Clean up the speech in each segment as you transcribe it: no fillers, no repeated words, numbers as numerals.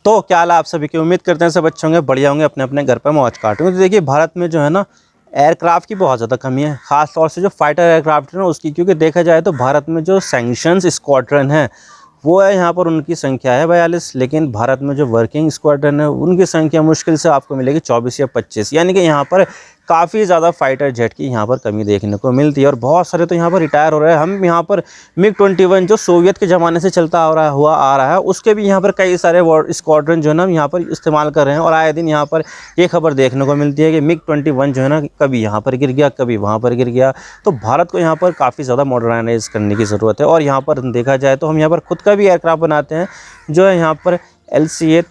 तो क्या हाल है आप सभी की। उम्मीद करते हैं सब अच्छे होंगे, बढ़िया होंगे, अपने अपने घर पर मौज काट होंगे। तो देखिए भारत में जो है ना एयरक्राफ्ट की बहुत ज़्यादा कमी है, खास तौर से जो फाइटर एयरक्राफ्ट है ना उसकी, क्योंकि देखा जाए तो भारत में जो सैंक्शंस स्क्वाड्रन है वो है, यहाँ पर उनकी संख्या है 42, लेकिन भारत में जो वर्किंग स्क्वाड्रन है उनकी संख्या मुश्किल से आपको मिलेगी 24 या 25। यानी कि यहाँ पर काफ़ी ज़्यादा फाइटर जेट की यहाँ पर कमी देखने को मिलती है और बहुत सारे तो यहाँ पर रिटायर हो रहे हैं। हम यहाँ पर MiG-21 जो सोवियत के ज़माने से चलता आ रहा है उसके भी यहाँ पर कई सारे स्क्वाड्रन जो है ना यहाँ पर इस्तेमाल कर रहे हैं। और आए दिन यहाँ पर ये खबर देखने को मिलती है कि MiG-21 जो है ना कभी यहाँ पर गिर गया, कभी वहाँ पर गिर गया। तो भारत को यहाँ पर काफ़ी ज़्यादा मॉडर्नाइज करने की ज़रूरत है। और यहाँ पर देखा जाए तो हम यहाँ पर खुद का भी एयरक्राफ्ट बनाते हैं जो है यहाँ पर LCA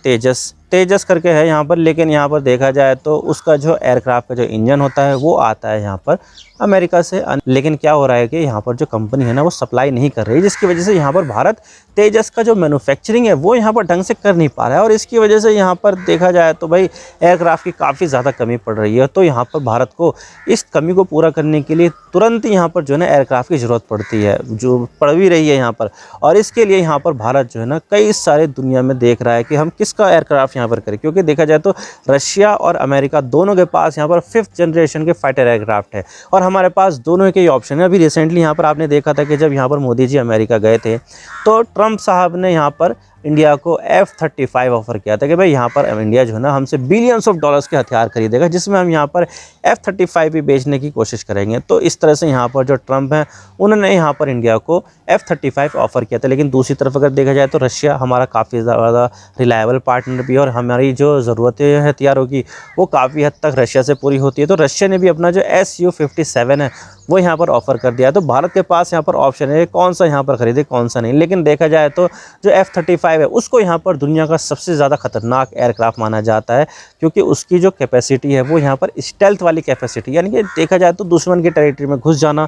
तेजस करके है यहाँ पर। लेकिन यहाँ पर देखा जाए तो उसका जो एयरक्राफ्ट का जो इंजन होता है वो आता है यहाँ पर अमेरिका से। लेकिन क्या हो रहा है कि यहाँ पर जो कंपनी है ना वो सप्लाई नहीं कर रही, जिसकी वजह से यहाँ पर भारत तेजस का जो मैन्युफैक्चरिंग है वो यहाँ पर ढंग से कर नहीं पा रहा है। और इसकी वजह से यहाँ पर देखा जाए तो भाई एयरक्राफ्ट की काफ़ी ज़्यादा कमी पड़ रही है। तो यहाँ पर भारत को इस कमी को पूरा करने के लिए तुरंत ही यहाँ पर जो है ना एयरक्राफ्ट की ज़रूरत पड़ती है, जो पड़ भी रही है यहाँ पर। और इसके लिए यहाँ पर भारत जो है ना कई सारे दुनिया में देख रहा है कि हम किसका एयरक्राफ्ट यहाँ पर करें, क्योंकि देखा जाए तो रशिया और अमेरिका दोनों के पास यहाँ पर 5th जनरेशन के फाइटर एयरक्राफ्ट है और हमारे पास दोनों के ही ऑप्शन है। अभी रिसेंटली यहाँ पर आपने देखा था कि जब यहाँ पर मोदी जी अमेरिका गए थे तो ट्रंप साहब ने यहाँ पर इंडिया को F-35 ऑफर किया था कि भाई यहाँ पर इंडिया जो है ना हमसे बिलियंस ऑफ डॉलर्स के हथियार खरीदेगा, जिसमें हम यहाँ पर F-35 भी बेचने की कोशिश करेंगे। तो इस तरह से यहाँ पर जो ट्रंप हैं उन्होंने यहाँ पर इंडिया को F-35 ऑफर किया था। लेकिन दूसरी तरफ अगर देखा जाए तो रशिया हमारा काफ़ी ज़्यादा रिलायबल पार्टनर भी है और हमारी जो ज़रूरतें हैं हथियारों की वो काफ़ी हद तक रशिया से पूरी होती है। तो रशिया ने भी अपना जो Su-57 है वो यहाँ पर ऑफ़र कर दिया। तो भारत के पास यहाँ पर ऑप्शन है कौन सा यहाँ पर खरीदे कौन सा नहीं। लेकिन देखा जाए तो जो F-35 है उसको यहाँ पर दुनिया का सबसे ज़्यादा खतरनाक एयरक्राफ्ट माना जाता है, क्योंकि उसकी जो कैपेसिटी है वो यहाँ पर स्टेल्थ वाली कैपेसिटी, यानी कि देखा जाए तो दुश्मन की टेरिटरी में घुस जाना,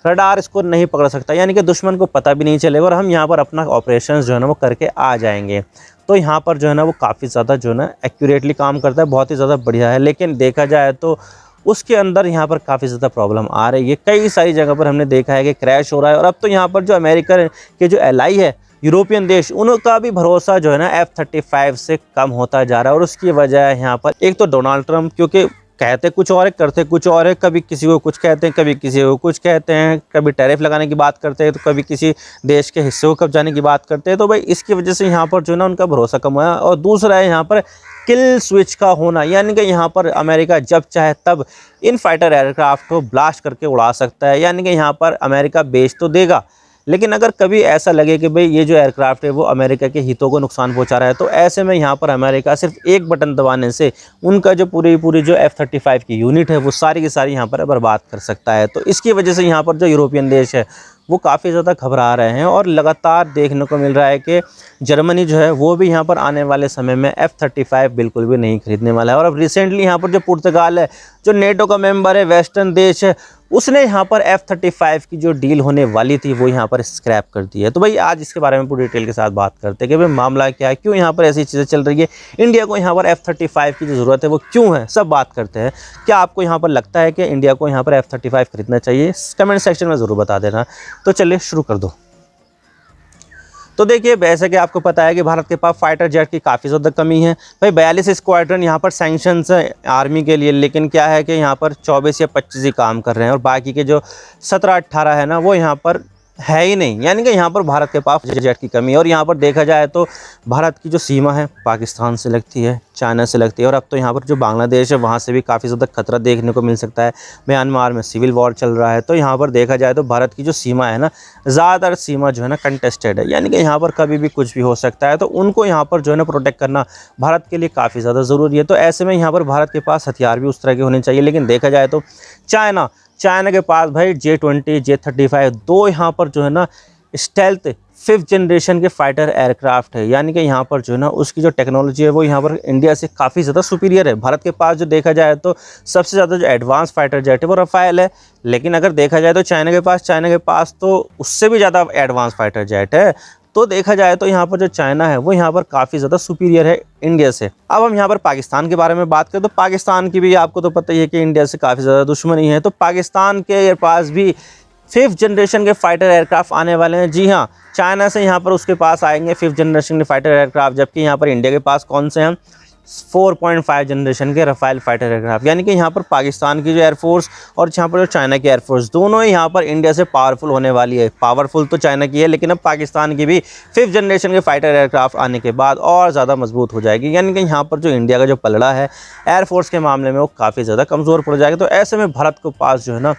रडार इसको नहीं पकड़ सकता, यानी कि दुश्मन को पता भी नहीं चलेगा और हम यहाँ पर अपना ऑपरेशन जो है ना वो करके आ जाएंगे। तो यहाँ पर जो है ना वो काफ़ी ज़्यादा जो है ना एक्यूरेटली काम करता है, बहुत ही ज़्यादा बढ़िया है। लेकिन देखा जाए तो उसके अंदर यहाँ पर काफ़ी ज़्यादा प्रॉब्लम आ रही है। कई सारी जगह पर हमने देखा है कि क्रैश हो रहा है। और अब तो यहाँ पर जो अमेरिका के जो एलाई है यूरोपियन देश, उनका भी भरोसा जो है ना F-35 से कम होता जा रहा है। और उसकी वजह है यहाँ पर एक तो डोनाल्ड ट्रंप, क्योंकि कहते कुछ और है करते कुछ और है, कभी किसी को कुछ कहते हैं कभी किसी को कुछ कहते हैं, कभी टैरिफ लगाने की बात करते हैं तो कभी किसी देश के हिस्से को कब्जाने की बात करते हैं। तो भाई इसकी वजह से यहाँ पर जो है ना उनका भरोसा कम हुआ है। और दूसरा है यहाँ पर किल स्विच का होना, यानी कि यहाँ पर अमेरिका जब चाहे तब इन फाइटर एयरक्राफ्ट को ब्लास्ट करके उड़ा सकता है। यानी कि यहाँ पर अमेरिका बेच तो देगा, लेकिन अगर कभी ऐसा लगे कि भाई ये जो एयरक्राफ्ट है वो अमेरिका के हितों को नुकसान पहुंचा रहा है तो ऐसे में यहाँ पर अमेरिका सिर्फ एक बटन दबाने से उनका जो पूरी जो F-35 की यूनिट है वो सारी की सारी यहाँ पर बर्बाद कर सकता है। तो इसकी वजह से यहाँ पर जो यूरोपियन देश है वो काफ़ी ज़्यादा घबरा रहे हैं। और लगातार देखने को मिल रहा है कि जर्मनी जो है वो भी यहाँ पर आने वाले समय में F-35 बिल्कुल भी नहीं खरीदने वाला है। और अब रिसेंटली यहाँ पर जो पुर्तगाल है जो नेटो का मेंबर है, वेस्टर्न देश है, उसने यहाँ पर F-35 की जो डील होने वाली थी वो यहाँ पर स्क्रैप कर दी है। तो भाई आज इसके बारे में पूरी डिटेल के साथ बात करते हैं कि भाई मामला क्या है, क्यों यहाँ पर ऐसी चीज़ें चल रही है, इंडिया को यहाँ पर F-35 की जो ज़रूरत है वो क्यों है, सब बात करते हैं। क्या आपको यहाँ पर लगता है कि इंडिया को यहाँ पर F-35 खरीदना चाहिए? कमेंट सेक्शन में ज़रूर बता देना। तो चलिए शुरू कर दो। तो देखिए वैसे कि आपको पता है कि भारत के पास फाइटर जेट की काफ़ी ज़्यादा कमी है। भाई 42 स्क्वाड्रन यहाँ पर सैंक्शंस है आर्मी के लिए, लेकिन क्या है कि यहाँ पर 24 या 25 ही काम कर रहे हैं और बाकी के जो 17-18 है ना वो यहाँ पर है ही नहीं। यानी कि यहाँ पर भारत के पास जेट की कमी है। और यहाँ पर देखा जाए तो भारत की जो सीमा है पाकिस्तान से लगती है, चाइना से लगती है, और अब तो यहाँ पर जो बांग्लादेश है वहाँ से भी काफ़ी ज़्यादा खतरा देखने को मिल सकता है। म्यांमार में सिविल वॉर चल रहा है। तो यहाँ पर देखा जाए तो भारत की जो सीमा है ना, ज़्यादातर सीमा जो है ना कंटेस्टेड है, यानी कि यहाँ पर कभी भी कुछ भी हो सकता है। तो उनको यहाँ पर जो है ना प्रोटेक्ट करना भारत के लिए काफ़ी ज़्यादा ज़रूरी है। तो ऐसे में यहाँ पर भारत के पास हथियार भी उस तरह के होने चाहिए। लेकिन देखा जाए तो चाइना के पास भाई J-20, J-35 दो यहाँ पर जो है ना स्टेल्थ 5th जनरेशन के फाइटर एयरक्राफ्ट है। यानी कि यहाँ पर जो है ना उसकी जो टेक्नोलॉजी है वो यहाँ पर इंडिया से काफ़ी ज़्यादा सुपीरियर है। भारत के पास जो देखा जाए तो सबसे ज़्यादा जो एडवांस फाइटर जेट है वो रफ़ाल है। लेकिन अगर देखा जाए तो चाइना के पास तो उससे भी ज़्यादा एडवांस फाइटर जेट है। तो देखा जाए तो यहाँ पर जो चाइना है वो यहाँ पर काफ़ी ज़्यादा सुपीरियर है इंडिया से। अब हम यहाँ पर पाकिस्तान के बारे में बात करें तो पाकिस्तान की भी आपको तो पता ही है कि इंडिया से काफ़ी ज़्यादा दुश्मनी है। तो पाकिस्तान के पास भी 5th जनरेशन के फाइटर एयरक्राफ्ट आने वाले हैं। जी हाँ, चाइना से यहाँ पर उसके पास आएंगे 5th जनरेशन के फाइटर एयरक्राफ्ट, जबकि यहाँ पर इंडिया के पास कौन से हैं 4.5 जनरेशन के रफ़ाल फाइटर एयरक्राफ्ट। यानी कि यहाँ पर पाकिस्तान की जो एयरफोर्स और यहाँ पर जो चाइना की एयरफोर्स दोनों ही यहाँ पर इंडिया से पावरफुल होने वाली है। पावरफुल तो चाइना की है, लेकिन अब पाकिस्तान की भी 5th जनरेशन के फाइटर एयरक्राफ्ट आने के बाद और ज़्यादा मजबूत हो जाएगी। यानी कि यहाँ पर जो इंडिया का जो पलड़ा है एयरफोर्स के मामले में वो काफ़ी ज़्यादा कमज़ोर पड़ जाएगा। तो ऐसे में भारत को पास जो है ना,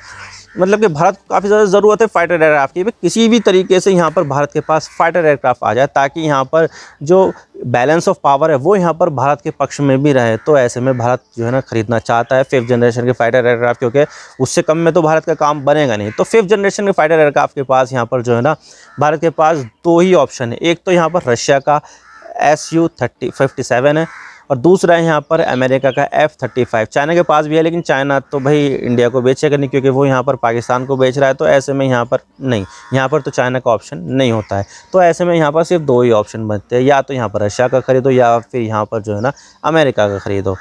मतलब कि भारत को काफ़ी ज़्यादा ज़रूरत है फाइटर एयरक्राफ्ट की। किसी भी तरीके से यहाँ पर भारत के पास फाइटर एयरक्राफ्ट आ जाए ताकि यहाँ पर जो बैलेंस ऑफ पावर है वो यहाँ पर भारत के पक्ष में भी रहे। तो ऐसे में भारत जो है ना खरीदना चाहता है 5th जनरेशन के फाइटर एयरक्राफ्ट, क्योंकि उससे कम में तो भारत का काम बनेगा नहीं। तो 5th जनरेशन के फाइटर एयरक्राफ्ट के पास यहाँ पर जो है ना भारत के पास 2 ही ऑप्शन है। एक तो यहाँ पर रशिया का Su-57 है और दूसरा है यहाँ पर अमेरिका का F-35। चाइना के पास भी है, लेकिन चाइना तो भाई इंडिया को बेचेगा नहीं, क्योंकि वो यहाँ पर पाकिस्तान को बेच रहा है। तो ऐसे में यहाँ पर नहीं, यहाँ पर तो चाइना का ऑप्शन नहीं होता है। तो ऐसे में यहाँ पर सिर्फ 2 ही ऑप्शन बनते हैं, या तो यहाँ पर रशिया का खरीदो या फिर यहाँ पर जो है ना अमेरिका का खरीदो।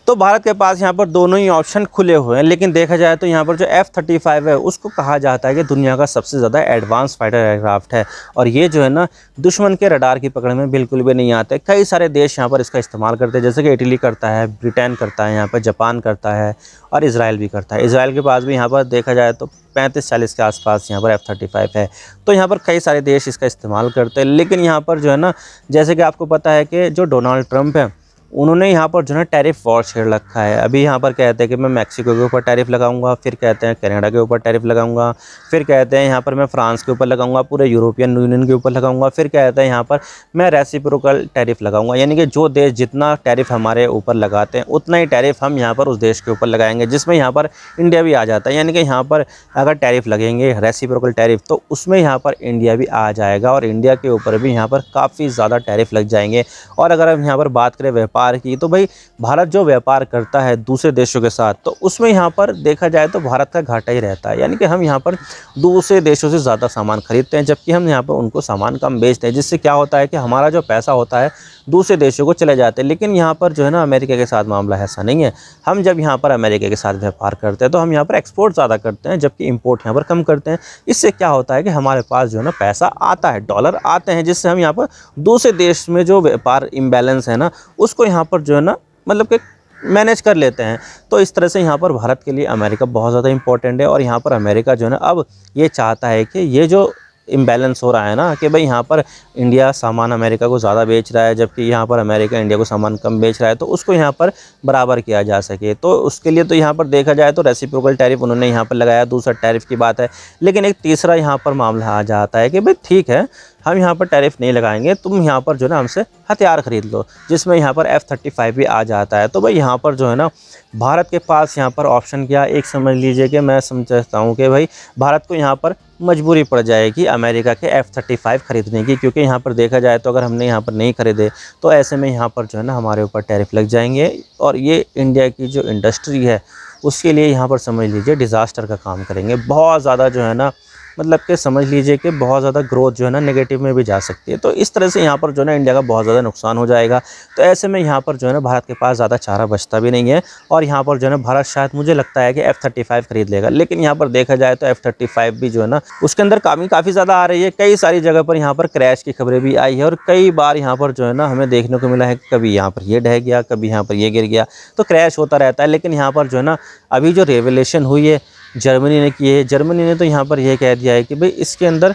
तो भारत के पास यहाँ पर दोनों ही ऑप्शन खुले हुए हैं। लेकिन देखा जाए तो यहाँ पर जो F-35 है उसको कहा जाता है कि दुनिया का सबसे ज़्यादा एडवांस फाइटर एयरक्राफ्ट है, और ये जो है ना दुश्मन के रडार की पकड़ में बिल्कुल भी नहीं आते। कई सारे देश यहाँ पर इसका इस्तेमाल करते हैं, जैसे कि इटली करता है, ब्रिटेन करता है, यहाँ पर जापान करता है और इसराइल भी करता है। इसराइल के पास भी यहाँ पर देखा जाए तो 35-40 के आसपास यहाँ पर F-35 है। तो यहाँ पर कई सारे देश इसका इस्तेमाल करते हैं। लेकिन यहाँ पर जो है ना, जैसे कि आपको पता है कि जो डोनाल्ड ट्रंप है उन्होंने यहाँ पर जो है टैरिफ वॉर छेड़ रखा है। अभी यहाँ पर कहते हैं कि मैं मैक्सिको के ऊपर टैरिफ लगाऊंगा, फिर कहते हैं कनाडा के ऊपर टैरिफ लगाऊंगा, फिर कहते हैं यहाँ पर मैं फ्रांस के ऊपर लगाऊंगा, पूरे यूरोपियन यूनियन के ऊपर लगाऊंगा, फिर कहते हैं यहाँ पर मैं रेसिप्रोकल टैरिफ लगाऊंगा। यानी कि जो देश जितना टैरिफ हमारे ऊपर लगाते हैं उतना ही टैरिफ हम यहाँ पर उस देश के ऊपर लगाएंगे, जिसमें यहाँ पर इंडिया भी आ जाता है। यानी कि यहाँ पर अगर टैरिफ लगेंगे रेसिप्रोकल टैरिफ, तो उसमें यहाँ पर इंडिया भी आ जाएगा और इंडिया के ऊपर भी यहाँ पर काफ़ी ज़्यादा टैरिफ लग जाएंगे। और अगर हम यहाँ पर बात करें व्यापार की, तो भाई भारत जो व्यापार करता है दूसरे देशों के साथ, तो उसमें यहाँ पर देखा जाए तो भारत का घाटा ही रहता है। यानी कि हम यहाँ पर दूसरे देशों से ज़्यादा सामान खरीदते हैं, जबकि हम यहाँ पर उनको सामान कम बेचते हैं, जिससे क्या होता है कि हमारा जो पैसा होता है दूसरे देशों को चले जाते हैं। लेकिन यहाँ पर जो है ना अमेरिका के साथ मामला ऐसा नहीं है। हम जब यहाँ पर अमेरिका के साथ व्यापार करते हैं तो हम यहाँ पर एक्सपोर्ट ज़्यादा करते हैं, जबकि इंपोर्ट यहाँ पर कम करते हैं। इससे क्या होता है कि हमारे पास जो है ना पैसा आता है, डॉलर आते हैं, जिससे हम यहाँ पर दूसरे देश में जो व्यापार इम्बैलेंस है ना उसको यहाँ पर जो है ना मतलब कि मैनेज कर लेते हैं। तो इस तरह से यहाँ पर भारत के लिए अमेरिका बहुत ज़्यादा इंपॉर्टेंट है। और यहाँ पर अमेरिका जो है ना अब ये चाहता है कि ये जो इम्बैलेंस हो रहा है ना, कि भाई यहाँ पर इंडिया सामान अमेरिका को ज़्यादा बेच रहा है, जबकि यहाँ पर अमेरिका इंडिया को सामान कम बेच रहा है, तो उसको यहाँ पर बराबर किया जा सके। तो उसके लिए तो यहाँ पर देखा जाए तो रेसिप्रोकल टैरिफ उन्होंने यहाँ पर लगाया, दूसरा टैरिफ की बात है। लेकिन एक तीसरा यहाँ पर मामला आ जाता है कि भाई ठीक है, हम यहाँ पर टैरिफ नहीं लगाएंगे, तुम यहाँ पर जो है ना हमसे हथियार खरीद लो, जिसमें यहाँ पर F-35 भी आ जाता है। तो भाई यहाँ पर जो है ना भारत के पास यहाँ पर ऑप्शन क्या, एक समझ लीजिए कि मैं समझता हूँ कि भाई भारत को यहाँ पर मजबूरी पड़ जाएगी अमेरिका के F-35 खरीदने की, क्योंकि यहाँ पर देखा जाए तो अगर हमने यहाँ पर नहीं खरीदे तो ऐसे में यहाँ पर जो है ना हमारे ऊपर टैरिफ लग जाएंगे, और ये इंडिया की जो इंडस्ट्री है उसके लिए यहाँ पर समझ लीजिए डिज़ास्टर का काम करेंगे। बहुत ज़्यादा जो है ना मतलब कि समझ लीजिए कि बहुत ज़्यादा ग्रोथ जो है ना नेगेटिव में भी जा सकती है। तो इस तरह से यहाँ पर जो है ना इंडिया का बहुत ज़्यादा नुकसान हो जाएगा। तो ऐसे में यहाँ पर जो है ना भारत के पास ज़्यादा चारा बचता भी नहीं है, और यहाँ पर जो है ना भारत शायद मुझे लगता है कि F-35 खरीद लेगा। लेकिन यहाँ पर देखा जाए तो F-35 भी जो है ना उसके अंदर काफ़ी ज़्यादा आ रही है। कई सारी जगह पर यहाँ पर क्रैश की खबरें भी आई है, और कई बार यहाँ पर जो है ना हमें देखने को मिला है कि कभी यहाँ पर ये ढह गया, कभी यहाँ पर ये गिर गया, तो क्रैश होता रहता है। लेकिन यहाँ पर जो है ना अभी जो रेवलेशन हुई है जर्मनी ने की है, जर्मनी ने तो यहाँ पर यह कह दिया है कि भाई इसके अंदर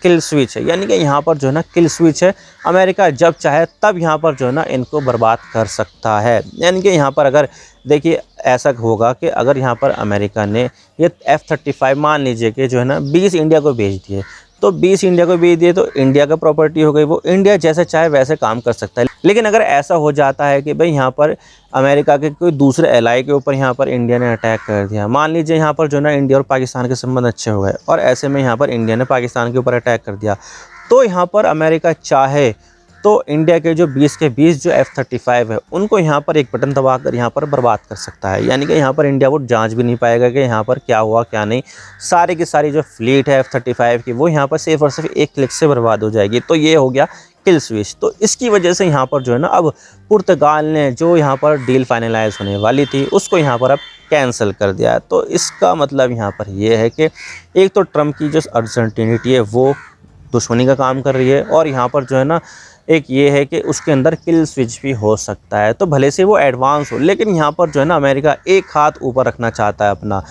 किल स्विच है। यानी कि यहाँ पर जो है ना किल स्विच है, अमेरिका जब चाहे तब यहाँ पर जो है ना इनको बर्बाद कर सकता है। यानी कि यहाँ पर अगर देखिए ऐसा होगा कि अगर यहाँ पर अमेरिका ने ये F-35 मान लीजिए कि जो है ना 20 इंडिया को भेज दिए, तो 20 इंडिया को भेज दिए तो इंडिया का प्रॉपर्टी हो गई, वो इंडिया जैसे चाहे वैसे काम कर सकता है। लेकिन अगर ऐसा हो जाता है कि भाई यहाँ पर अमेरिका के कोई दूसरे एलाई के ऊपर यहाँ पर इंडिया ने अटैक कर दिया, मान लीजिए यहाँ पर जो ना इंडिया और पाकिस्तान के संबंध अच्छे हो गए, और ऐसे में यहाँ पर इंडिया ने पाकिस्तान के ऊपर अटैक कर दिया, तो यहाँ पर अमेरिका चाहे तो इंडिया के जो 20 के 20 जो F-35 है उनको यहाँ पर एक बटन दबाकर यहाँ पर बर्बाद कर सकता है। यानी कि यहाँ पर इंडिया वो जांच भी नहीं पाएगा कि यहाँ पर क्या हुआ क्या नहीं। सारी की सारी जो फ्लीट है F-35 की वो यहाँ पर सिर्फ और सिर्फ एक क्लिक से बर्बाद हो जाएगी। तो ये हो गया किल स्विच। तो इसकी वजह से यहाँ पर जो है ना अब पुर्तगाल ने जो यहाँ पर डील फाइनलाइज होने वाली थी उसको यहाँ पर अब कैंसिल कर दिया है। तो इसका मतलब यहाँ पर ये है कि एक तो ट्रम्प की जो अर्जेंटिनिटी है वो दुश्मनी का काम कर रही है, और यहाँ पर जो है ना एक ये है कि उसके अंदर किल स्विच भी हो सकता है। तो भले से वो एडवांस हो, लेकिन यहाँ पर जो है ना अमेरिका एक हाथ ऊपर रखना चाहता है अपना,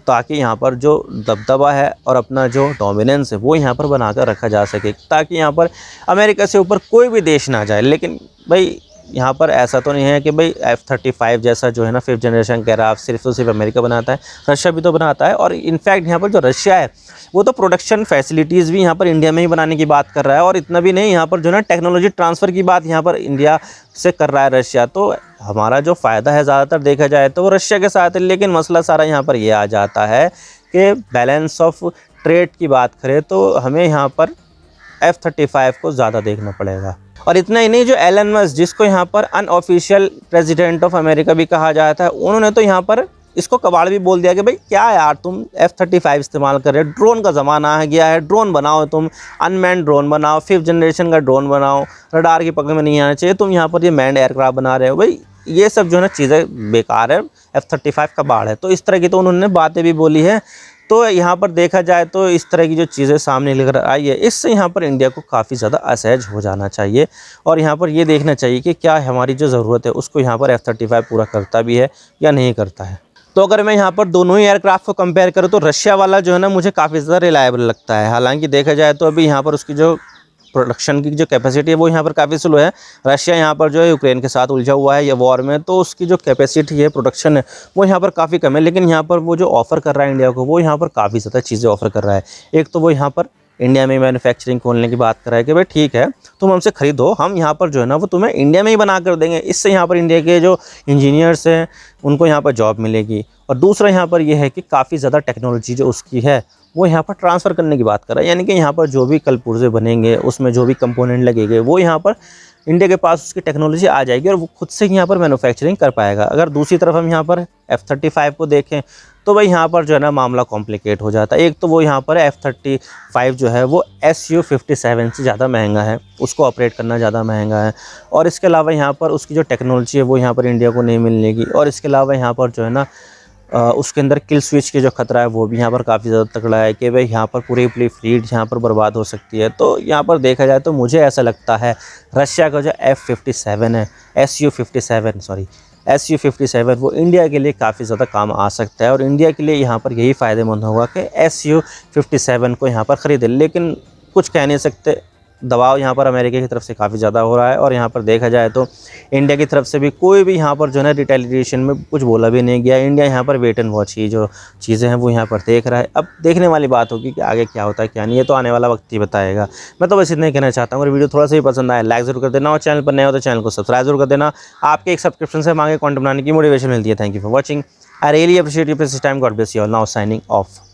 ताकि यहाँ पर जो दबदबा है और अपना जो डोमिनेंस है वो यहाँ पर बनाकर रखा जा सके, ताकि यहाँ पर अमेरिका से ऊपर कोई भी देश ना जाए। लेकिन भाई यहाँ पर ऐसा तो नहीं है कि भाई F-35 जैसा जो है ना 5th जनरेशन एयरक्राफ्ट सिर्फ तो सिर्फ अमेरिका बनाता है, रशिया भी तो बनाता है। और इनफैक्ट यहाँ पर जो रशिया है वो तो प्रोडक्शन फैसिलिटीज़ भी यहाँ पर इंडिया में ही बनाने की बात कर रहा है। और इतना भी नहीं, यहाँ पर जो है ना टेक्नोलॉजी ट्रांसफ़र की बात यहाँ पर इंडिया से कर रहा है रशिया। तो हमारा जो फ़ायदा है ज़्यादातर देखा जाए तो वो रशिया के साथ है। लेकिन मसला सारा यहाँ पर ये आ जाता है कि बैलेंस ऑफ ट्रेड की बात करें तो हमें यहाँ पर F-35 को ज़्यादा देखना पड़ेगा। और इतना ही नहीं, जो एलन मस्क, जिसको यहाँ पर अनऑफिशियल प्रेसिडेंट ऑफ अमेरिका भी कहा जाता है, उन्होंने तो यहाँ पर इसको कबाड़ भी बोल दिया कि भाई क्या यार तुम F-35 इस्तेमाल कर रहे हो, ड्रोन का ज़माना आ गया है, ड्रोन बनाओ, तुम अनमैन्ड ड्रोन बनाओ, 5th जनरेशन का ड्रोन बनाओ, रडार की पकड़ में नहीं आना चाहिए, तुम यहाँ पर ये मैन्ड एयरक्राफ्ट बना रहे हो। भाई ये सब जो है ना चीज़ें बेकार है, F-35 कबाड़ है। तो इस तरह की तो उन्होंने बातें भी बोली है। तो यहाँ पर देखा जाए तो इस तरह की जो चीज़ें सामने लेकर आई है, इससे यहाँ पर इंडिया को काफ़ी ज़्यादा असहज हो जाना चाहिए, और यहाँ पर ये देखना चाहिए कि क्या हमारी जो ज़रूरत है उसको यहाँ पर F-35 पूरा करता भी है या नहीं करता है। तो अगर मैं यहाँ पर दोनों ही एयरक्राफ्ट को कंपेयर करूँ तो रशिया वाला जो है ना मुझे काफ़ी ज़्यादा रिलायबल लगता है। हालांकि देखा जाए तो अभी यहाँ पर उसकी जो प्रोडक्शन की जो कैपेसिटी है वो यहाँ पर काफ़ी स्लो है। रशिया यहाँ पर जो है यूक्रेन के साथ उलझा हुआ है ये वॉर में, तो उसकी जो कैपेसिटी है, प्रोडक्शन है, वो यहाँ पर काफ़ी कम है। लेकिन यहाँ पर वो जो ऑफ़र कर रहा है इंडिया को, वो यहाँ पर काफ़ी ज़्यादा चीज़ें ऑफ़र कर रहा है। एक तो वो यहाँ पर इंडिया में मैन्युफैक्चरिंग खोलने की बात कर रहा है कि भाई ठीक है तुम हमसे ख़रीदो, हम यहाँ पर जो है ना वो तुम्हें इंडिया में ही बना कर देंगे। इससे यहाँ पर इंडिया के जो इंजीनियर्स हैं उनको यहाँ पर जॉब मिलेगी। और दूसरा यहाँ पर यह है कि काफ़ी ज़्यादा टेक्नोलॉजी जो उसकी है वो यहाँ पर ट्रांसफ़र करने की बात कर रहा है, यानी कि यहाँ पर जो भी कल पुर्जे बनेंगे उसमें जो भी कंपोनेंट लगेंगे वो यहाँ पर इंडिया के पास उसकी टेक्नोलॉजी आ जाएगी और वो खुद से यहाँ पर मैन्युफैक्चरिंग कर पाएगा। अगर दूसरी तरफ हम यहाँ पर F-35 को देखें तो भाई यहाँ पर जो है ना मामला कॉम्प्लिकेट हो जाता है। एक तो वो यहाँ पर F-35 जो है वो Su-57 से ज़्यादा महंगा है, उसको ऑपरेट करना ज़्यादा महंगा है। और इसके अलावा यहाँ पर उसकी जो टेक्नोलॉजी है वो यहाँ पर इंडिया को नहीं मिलेगी। और इसके अलावा यहाँ पर जो है ना उसके अंदर किल स्विच के जो खतरा है वो भी यहाँ पर काफ़ी ज़्यादा तगड़ा है कि भाई यहाँ पर पूरी फ्लीट यहाँ पर बर्बाद हो सकती है। तो यहाँ पर देखा जाए तो मुझे ऐसा लगता है रशिया का जो F-57 है, Su-57 वो इंडिया के लिए काफ़ी ज़्यादा काम आ सकता है। और इंडिया के लिए यहाँ पर यही फ़ायदेमंद होगा कि Su-57 को यहाँ पर ख़रीदे। लेकिन कुछ कह नहीं सकते, दबाव यहाँ पर अमेरिका की तरफ से काफ़ी ज़्यादा हो रहा है। और यहाँ पर देखा जाए तो इंडिया की तरफ से भी कोई भी यहाँ पर जो है ना रिटेलिएशन में कुछ बोला भी नहीं गया। इंडिया यहाँ पर वेट एंड वॉच ही जो चीज़ें हैं वो यहाँ पर देख रहा है। अब देखने वाली बात होगी कि आगे क्या होता है क्या नहीं, ये तो आने वाला वक्त ही बताएगा। मैं तो बस इतना ही कहना चाहता हूँ। अगर वीडियो थोड़ा सा भी पसंद आया लाइक ज़रूर कर देना, और चैनल पर नया हो तो चैनल को सब्सक्राइब जरूर कर देना। आपके एक सब्सक्रिप्शन से हमारे कंटेंट बनाने की मोटिवेशन मिलती है। Thank you for watching, I really appreciate you precious time. God bless you all. Now signing off.